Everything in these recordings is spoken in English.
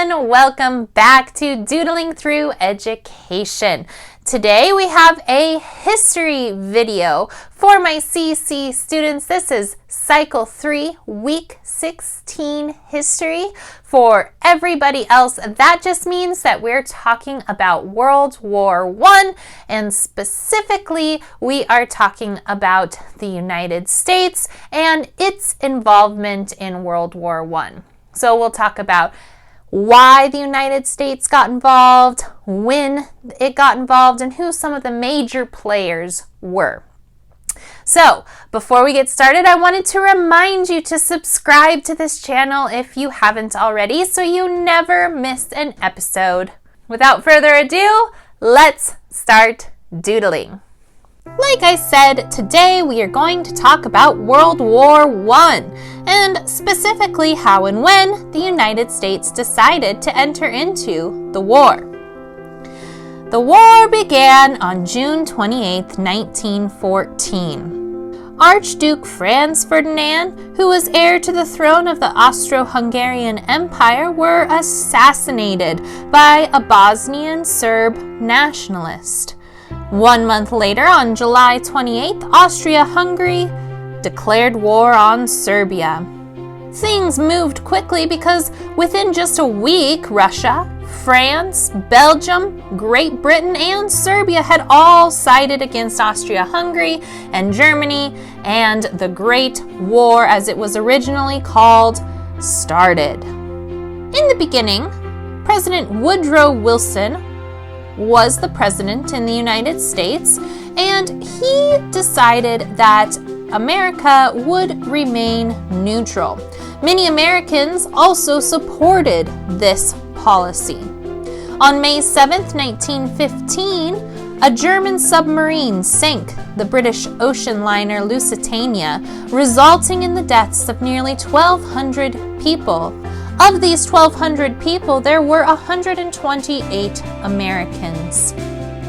everyone, welcome back to Doodling Through Education. Today we have a history video for my CC students. This is Cycle 3, Week 16 History. For everybody else, that just means that we're talking about World War I, and specifically we are talking about the United States and its involvement in World War I. So we'll talk about why the United States got involved, when it got involved, and who some of the major players were. So, before we get started, I wanted to remind you to subscribe to this channel if you haven't already, so you never miss an episode. Without further ado, let's start doodling. Like I said, today we are going to talk about World War I, and specifically how and when the United States decided to enter into the war. The war began on June 28, 1914. Archduke Franz Ferdinand, who was heir to the throne of the Austro-Hungarian Empire, were assassinated by a Bosnian Serb nationalist. 1 month later, on July 28th, Austria-Hungary declared war on Serbia. Things moved quickly because within just a week, Russia, France, Belgium, Great Britain, and Serbia had all sided against Austria-Hungary and Germany, and the Great War, as it was originally called, started. In the beginning, President Woodrow Wilson was the president in the United States, and he decided that America would remain neutral. Many Americans also supported this policy. On May 7, 1915, a German submarine sank the British ocean liner Lusitania, resulting in the deaths of nearly 1,200 people. Of these 1,200 people, there were 128 Americans.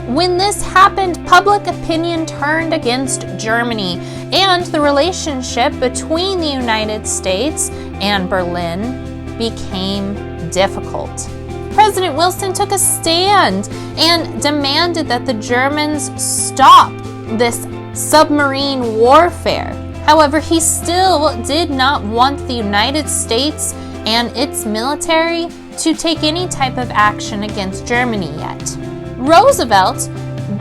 When this happened, public opinion turned against Germany, and the relationship between the United States and Berlin became difficult. President Wilson took a stand and demanded that the Germans stop this submarine warfare. However, he still did not want the United States and its military to take any type of action against Germany yet. Roosevelt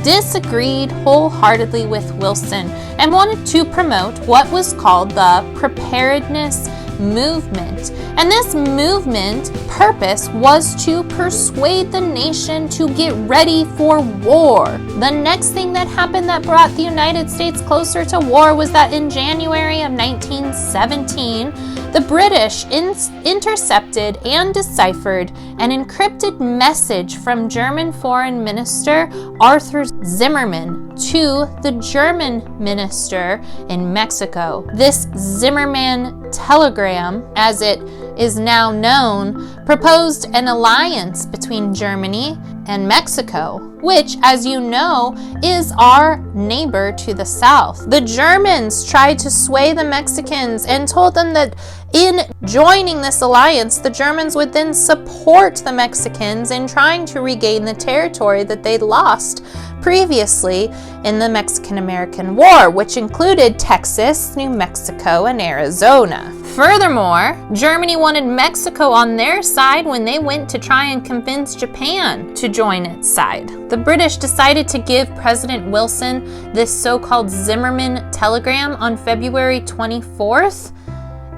disagreed wholeheartedly with Wilson and wanted to promote what was called the preparedness movement. And this movement purpose was to persuade the nation to get ready for war. The next thing that happened that brought the United States closer to war was that in January of 1917, the British intercepted and deciphered an encrypted message from German Foreign Minister Arthur Zimmerman to the German minister in Mexico. This Zimmerman telegram, as it is now known, proposed an alliance between Germany and Mexico, which, as you know, is our neighbor to the south. The Germans tried to sway the Mexicans and told them that in joining this alliance, the Germans would then support the Mexicans in trying to regain the territory that they'd lost previously in the Mexican-American War, which included Texas, New Mexico, and Arizona. Furthermore, Germany wanted Mexico on their side when they went to try and convince Japan to join its side. The British decided to give President Wilson this so-called Zimmerman telegram on February 24th,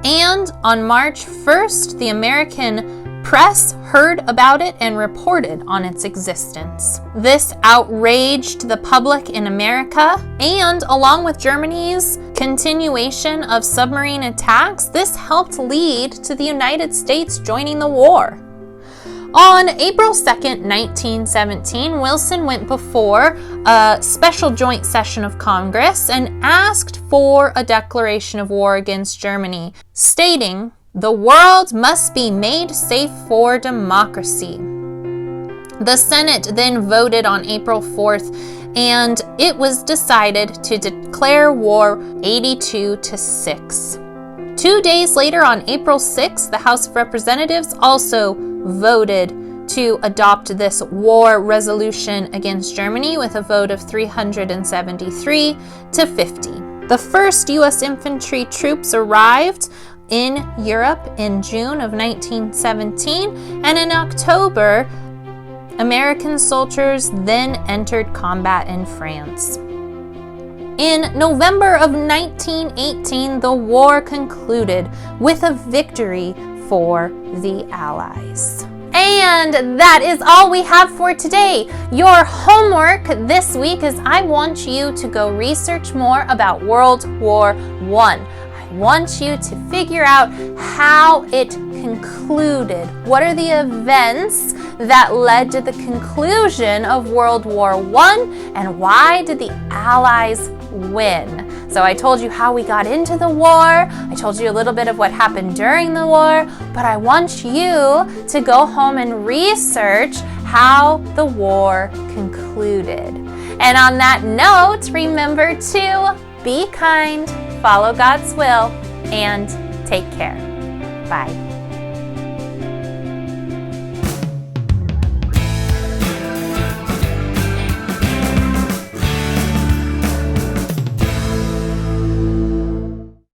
and on March 1st, the American press heard about it and reported on its existence. This outraged the public in America, and along with Germany's continuation of submarine attacks, this helped lead to the United States joining the war. On April 2nd, 1917, Wilson went before a special joint session of Congress and asked for a declaration of war against Germany, stating, "The world must be made safe for democracy." The Senate then voted on April 4th, and it was decided to declare war 82-6. 2 days later, on April 6th, the House of Representatives also voted to adopt this war resolution against Germany with a vote of 373 to 50. The first U.S. infantry troops arrived in Europe in June of 1917, and in October, American soldiers then entered combat in France. In November of 1918, the war concluded with a victory for the Allies. And that is all we have for today. Your homework this week is I want you to go research more about World War I. I want you to figure out how it concluded. What are the events that led to the conclusion of World War I, and why did the Allies win? So I told you how we got into the war, I told you a little bit of what happened during the war, but I want you to go home and research how the war concluded. And on that note, remember to be kind, follow God's will, and take care. Bye.